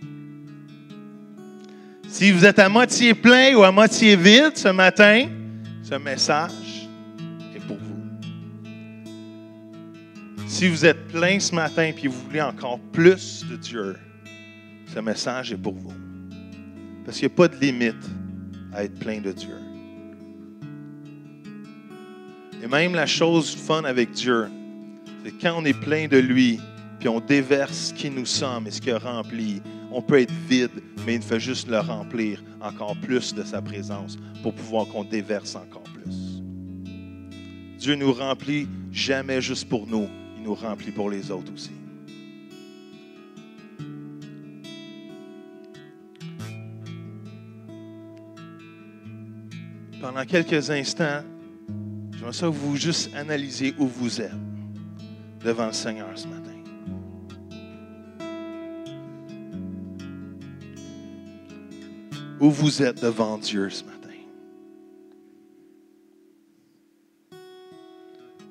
Si vous êtes à moitié plein ou à moitié vide ce matin, ce message est pour vous. Si vous êtes plein ce matin et vous voulez encore plus de Dieu, ce message est pour vous. Parce qu'il n'y a pas de limite à être plein de Dieu. Et même la chose fun avec Dieu, c'est quand on est plein de lui, puis on déverse qui nous sommes et ce qu'il a rempli, on peut être vide, mais il fait juste le remplir encore plus de sa présence pour pouvoir qu'on déverse encore plus. Dieu nous remplit jamais juste pour nous. Il nous remplit pour les autres aussi. Pendant quelques instants, j'aimerais ça que vous juste analysiez où vous êtes devant le Seigneur ce matin. Où vous êtes devant Dieu ce matin.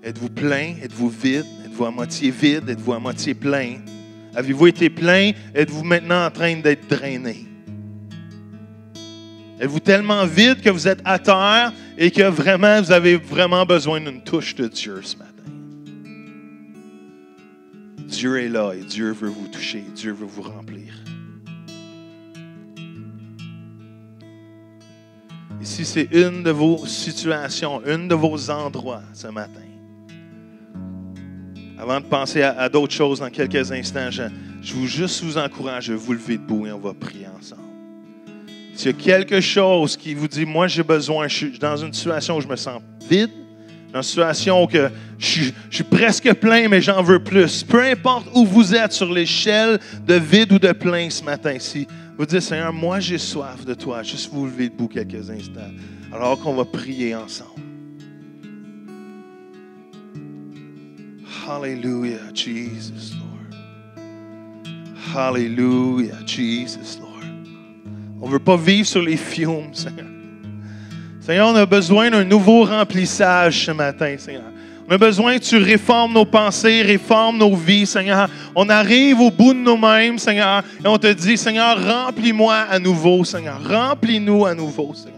Êtes-vous plein? Êtes-vous vide? Êtes-vous à moitié vide? Êtes-vous à moitié plein? Avez-vous été plein? Êtes-vous maintenant en train d'être drainé? Êtes-vous tellement vide que vous êtes à terre et que vraiment vous avez vraiment besoin d'une touche de Dieu ce matin? Dieu est là et Dieu veut vous toucher. Dieu veut vous remplir. Et si c'est une de vos situations, une de vos endroits ce matin, avant de penser à d'autres choses dans quelques instants, je veux juste vous encourage à vous lever debout et on va prier ensemble. S'il y a quelque chose qui vous dit, moi j'ai besoin, je suis dans une situation où je me sens vide, Dans une situation où je suis presque plein, mais j'en veux plus. Peu importe où vous êtes sur l'échelle de vide ou de plein ce matin-ci, vous dites, Seigneur, moi j'ai soif de toi. Juste vous lever debout quelques instants, alors qu'on va prier ensemble. Hallelujah, Jesus, Lord. Hallelujah, Jesus, Lord. On ne veut pas vivre sur les fiumes, Seigneur. Seigneur, on a besoin d'un nouveau remplissage ce matin, Seigneur. On a besoin que tu réformes nos pensées, réformes nos vies, Seigneur. On arrive au bout de nous-mêmes, Seigneur, et on te dit, Seigneur, remplis-moi à nouveau, Seigneur. Remplis-nous à nouveau, Seigneur.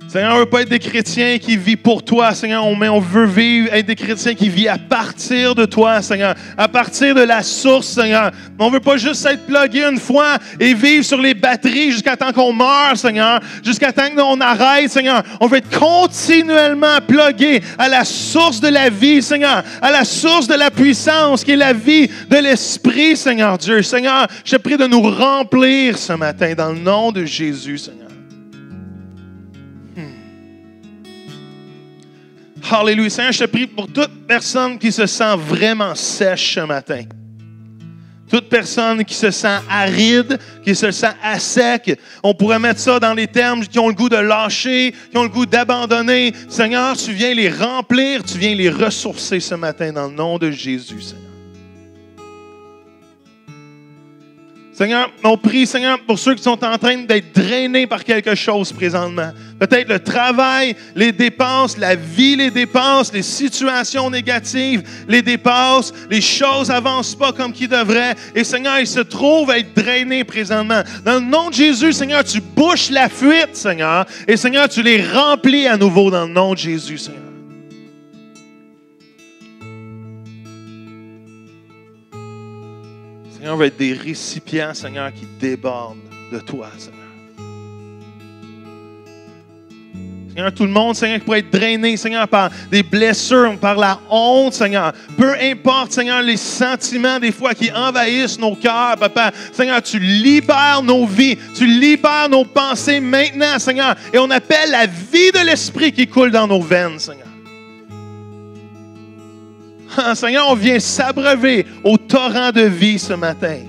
Seigneur, on ne veut pas être des chrétiens qui vivent pour toi, Seigneur, mais on veut être des chrétiens qui vivent à partir de toi, Seigneur, à partir de la source, Seigneur. On ne veut pas juste être plugué une fois et vivre sur les batteries jusqu'à temps qu'on meure, Seigneur, jusqu'à temps qu'on arrête, Seigneur. On veut être continuellement plugué à la source de la vie, Seigneur, à la source de la puissance qui est la vie de l'Esprit, Seigneur Dieu. Seigneur, je te prie de nous remplir ce matin dans le nom de Jésus, Seigneur. Alléluia. Seigneur, je te prie pour toute personne qui se sent vraiment sèche ce matin. Toute personne qui se sent aride, qui se sent à sec. On pourrait mettre ça dans les termes qui ont le goût de lâcher, qui ont le goût d'abandonner. Seigneur, tu viens les remplir, tu viens les ressourcer ce matin dans le nom de Jésus, Seigneur. Seigneur, on prie, Seigneur, pour ceux qui sont en train d'être drainés par quelque chose présentement. Peut-être le travail, les dépenses, la vie les dépense, les situations négatives les dépassent, les choses n'avancent pas comme qu'ils devraient. Et Seigneur, ils se trouvent à être drainés présentement. Dans le nom de Jésus, Seigneur, tu bouches la fuite, Seigneur. Et Seigneur, tu les remplis à nouveau dans le nom de Jésus, Seigneur. Seigneur, on veut être des récipients, Seigneur, qui débordent de toi, Seigneur. Seigneur, tout le monde, Seigneur, qui pourrait être drainé, Seigneur, par des blessures, par la honte, Seigneur. Peu importe, Seigneur, les sentiments des fois qui envahissent nos cœurs, Papa. Seigneur, tu libères nos vies, tu libères nos pensées maintenant, Seigneur. Et on appelle la vie de l'Esprit qui coule dans nos veines, Seigneur. Seigneur, on vient s'abreuver au torrent de vie ce matin.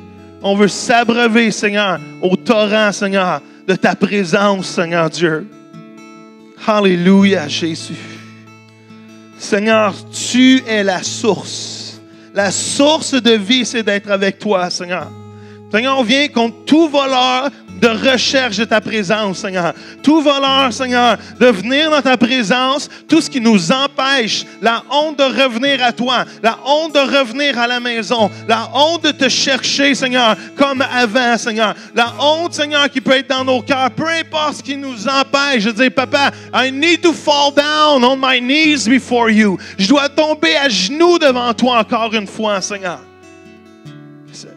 On veut s'abreuver, Seigneur, au torrent, Seigneur, de ta présence, Seigneur Dieu. Alléluia, Jésus. Seigneur, tu es la source. La source de vie, c'est d'être avec toi, Seigneur. Seigneur, on vient contre tout voleur de recherche de ta présence, Seigneur. Tout voleur, Seigneur, de venir dans ta présence, tout ce qui nous empêche, la honte de revenir à toi, la honte de revenir à la maison, la honte de te chercher, Seigneur, comme avant, Seigneur. La honte, Seigneur, qui peut être dans nos cœurs, peu importe ce qui nous empêche. Je dis, Papa, I need to fall down on my knees before you. Je dois tomber à genoux devant toi encore une fois, Seigneur.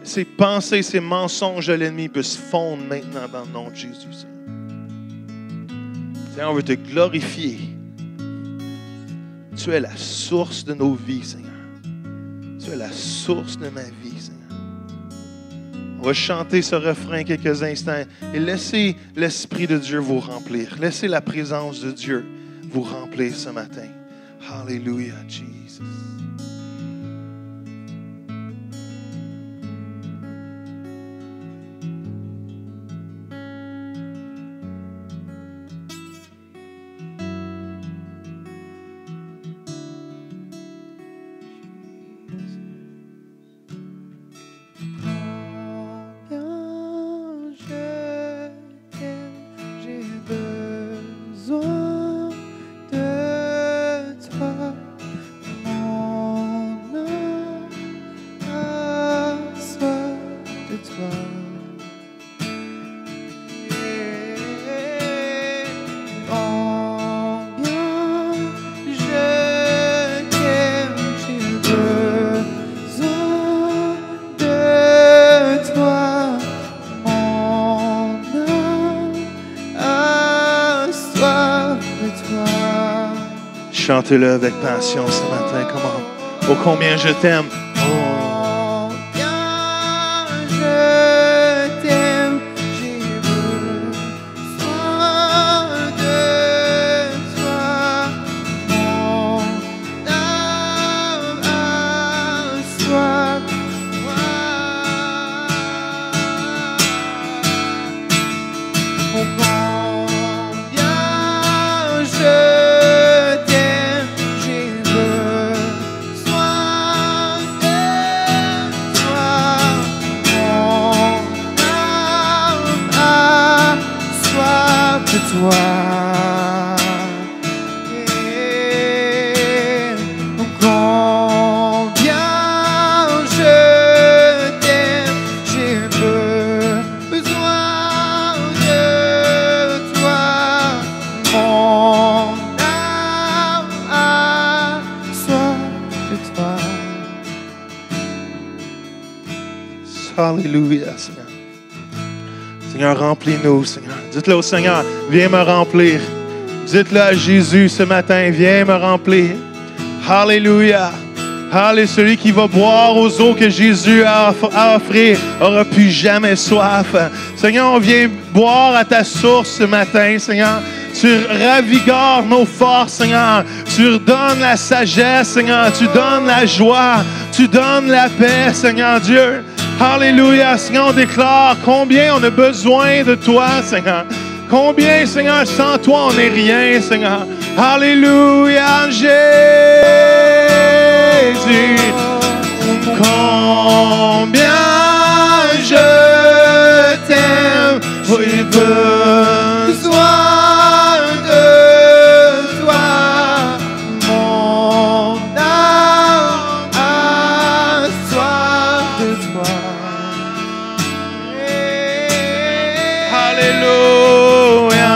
Ces pensées, ces mensonges de l'ennemi peuvent se fondre maintenant dans le nom de Jésus. Seigneur, on veut te glorifier. Tu es la source de nos vies, Seigneur. Tu es la source de ma vie, Seigneur. On va chanter ce refrain quelques instants et laissez l'Esprit de Dieu vous remplir. Laissez la présence de Dieu vous remplir ce matin. Hallelujah, Jesus. Chantez-le avec passion ce matin. Comment? Oh, combien je t'aime. Alléluia, Seigneur. Seigneur, remplis-nous, Seigneur. Dites-le au Seigneur, viens me remplir. Dites-le à Jésus ce matin, viens me remplir. Alléluia. Alléluia. Celui qui va boire aux eaux que Jésus a offert n'aura plus jamais soif. Seigneur, on vient boire à ta source ce matin, Seigneur. Tu ravigores nos forces, Seigneur. Tu donnes la sagesse, Seigneur. Tu donnes la joie. Tu donnes la paix, Seigneur Dieu. Alléluia, Seigneur, on déclare combien on a besoin de toi, Seigneur. Combien, Seigneur, sans toi, on n'est rien, Seigneur. Alléluia, Jésus. Combien je t'aime, j'ai besoin de toi. Mon âme a soif de toi. Alléluia,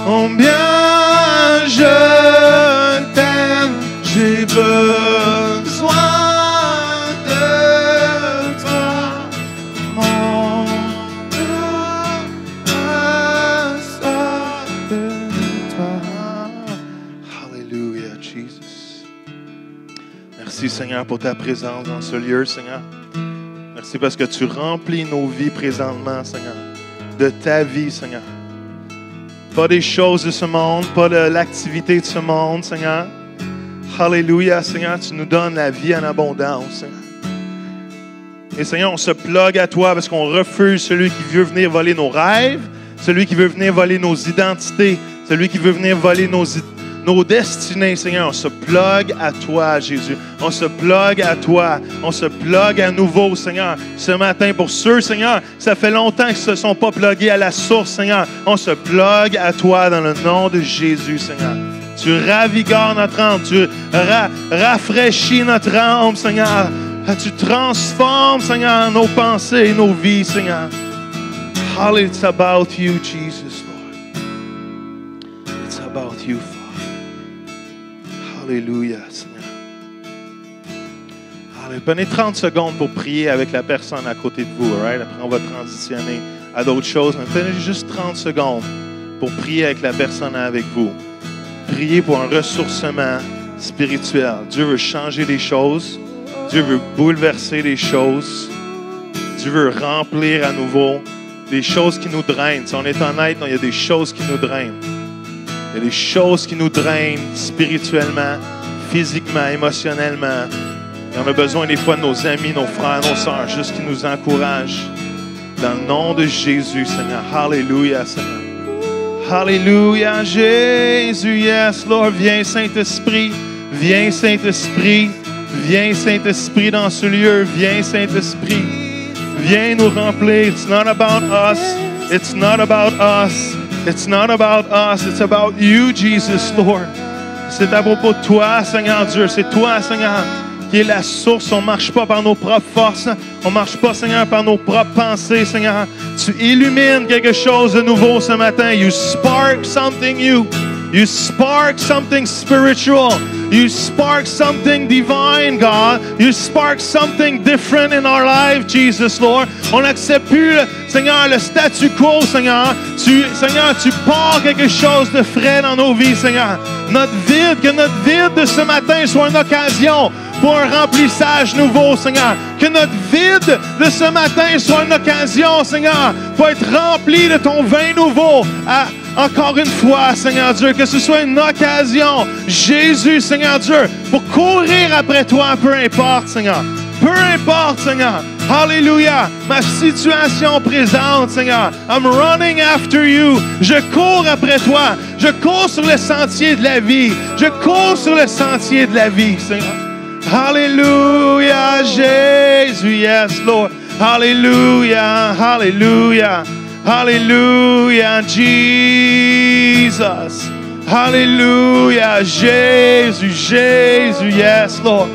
combien je t'aime, j'ai besoin de toi. Mon âme a soif de toi. Alléluia, Jesus. Merci, Seigneur, pour ta présence dans ce lieu, Seigneur. Merci parce que tu remplis nos vies présentement, Seigneur. De ta vie, Seigneur. Pas des choses de ce monde, pas de l'activité de ce monde, Seigneur. Alléluia, Seigneur, tu nous donnes la vie en abondance, Seigneur. Et Seigneur, on se plug à toi parce qu'on refuse celui qui veut venir voler nos rêves, celui qui veut venir voler nos identités, celui qui veut venir voler nos destinées, Seigneur. On se plug à toi, Jésus. On se plug à toi. On se plug à nouveau, Seigneur. Ce matin, pour ceux, Seigneur, ça fait longtemps qu'ils ne se sont pas plugués à la source, Seigneur. On se plug à toi dans le nom de Jésus, Seigneur. Tu ravigores notre âme. Tu rafraîchis notre âme, Seigneur. Tu transformes, Seigneur, nos pensées et nos vies, Seigneur. Hallelujah. It's about you, Jesus, Lord. It's about you, Father. Alléluia, Seigneur. Allez, prenez 30 secondes pour prier avec la personne à côté de vous. Right? Après, on va transitionner à d'autres choses. Mais prenez juste 30 secondes pour prier avec la personne avec vous. Priez pour un ressourcement spirituel. Dieu veut changer les choses. Dieu veut bouleverser les choses. Dieu veut remplir à nouveau des choses qui nous drainent. Si on est honnête, il y a des choses qui nous drainent. Il y a des choses qui nous drainent spirituellement, physiquement, émotionnellement. Et on a besoin des fois de nos amis, nos frères, nos sœurs, juste qui nous encouragent. Dans le nom de Jésus, Seigneur. Alléluia, Seigneur. Alléluia, Jésus. Yes, Lord. Viens, Saint-Esprit. Viens, Saint-Esprit. Viens, Saint-Esprit, dans ce lieu. Viens, Saint-Esprit. Viens nous remplir. It's not about us. It's not about us. It's not about us. It's about you, Jesus, Lord. C'est à propos de toi, Seigneur Dieu. C'est toi, Seigneur, qui est la source. On ne marche pas par nos propres forces. On ne marche pas, Seigneur, par nos propres pensées, Seigneur. Tu illumines quelque chose de nouveau ce matin. You spark something new. You spark something spiritual. You spark something divine, God. You spark something different in our life, Jesus, Lord. On n'accepte plus, Seigneur, le statu quo, Seigneur. Seigneur, tu pars quelque chose de frais dans nos vies, Seigneur. Que notre vide de ce matin soit une occasion pour un remplissage nouveau, Seigneur. Que notre vide de ce matin soit une occasion, Seigneur, pour être rempli de ton vin nouveau. Encore une fois, Seigneur Dieu, que ce soit une occasion, Jésus, Seigneur Dieu, pour courir après toi, peu importe, Seigneur. Peu importe, Seigneur. Alléluia. Ma situation présente, Seigneur. I'm running after you. Je cours après toi. Je cours sur le sentier de la vie. Je cours sur le sentier de la vie, Seigneur. Alléluia, Jésus. Yes, Lord. Alléluia. Alléluia. Alléluia, Jesus. Alléluia, Jésus, Jésus, yes, Lord.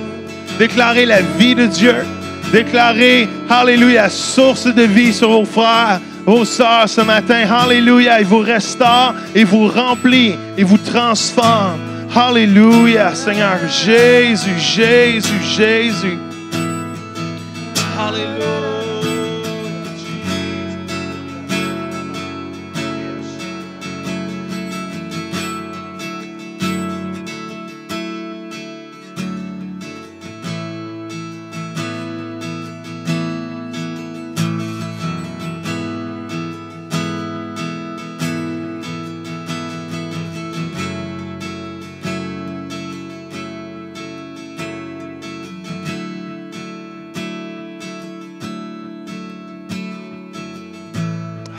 Déclarez la vie de Dieu. Déclarez, alléluia, source de vie sur vos frères, vos sœurs ce matin. Alléluia, il vous restaure, il vous remplit, il vous transforme. Alléluia, Seigneur, Jésus, Jésus, Jésus. Alléluia.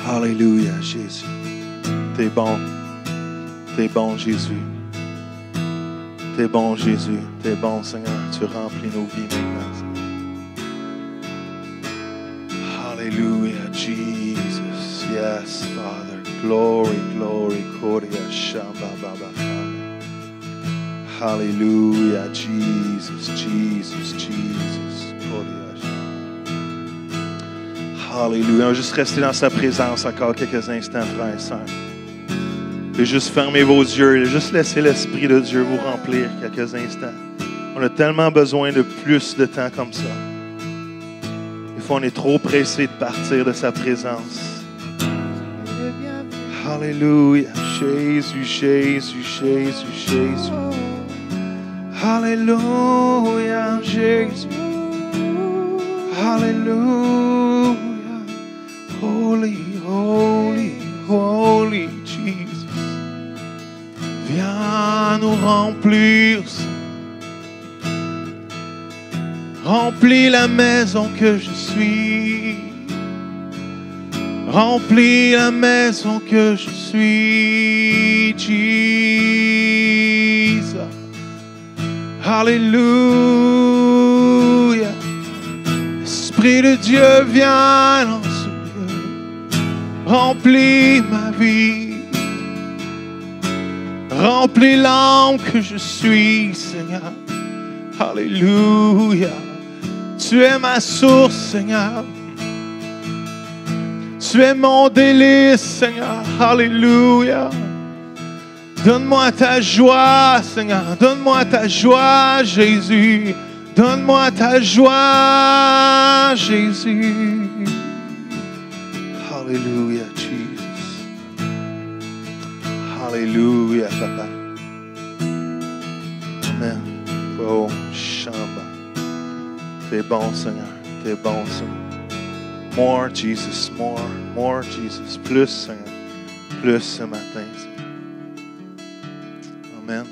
Alléluia, Jésus. T'es bon. T'es bon, Jésus. T'es bon, Jésus. T'es bon, Seigneur. Tu remplis nos vies maintenant. Hallelujah, Jesus. Yes, Father. Glory, glory. Korea Shamba Baba. Hallelujah, Jesus, Jesus, Jesus. Korea. Alléluia. On va juste rester dans sa présence encore quelques instants, frères et sœurs. Et juste fermer vos yeux. Et juste laisser l'Esprit de Dieu vous remplir quelques instants. On a tellement besoin de plus de temps comme ça. Des fois, on est trop pressé de partir de sa présence. Alléluia. Jésus, Jésus, Jésus, Jésus. Alléluia, Jésus. Alléluia. Holy, holy, holy Jesus. Viens nous remplir. Remplis la maison que je suis. Remplis la maison que je suis. Jesus. Alléluia. Esprit de Dieu, viens dans ce lieu. Remplis ma vie. Remplis l'âme que je suis, Seigneur. Alléluia. Tu es ma source, Seigneur. Tu es mon délice, Seigneur. Alléluia. Donne-moi ta joie, Seigneur. Donne-moi ta joie, Jésus. Donne-moi ta joie, Jésus. Alléluia, Jesus. Alléluia, Papa. Amen. Oh, Shamba. T'es bon, Seigneur. T'es bon, Seigneur. More, Jesus. More, more, Jesus. Plus, Seigneur. Plus ce matin, Seigneur. Amen.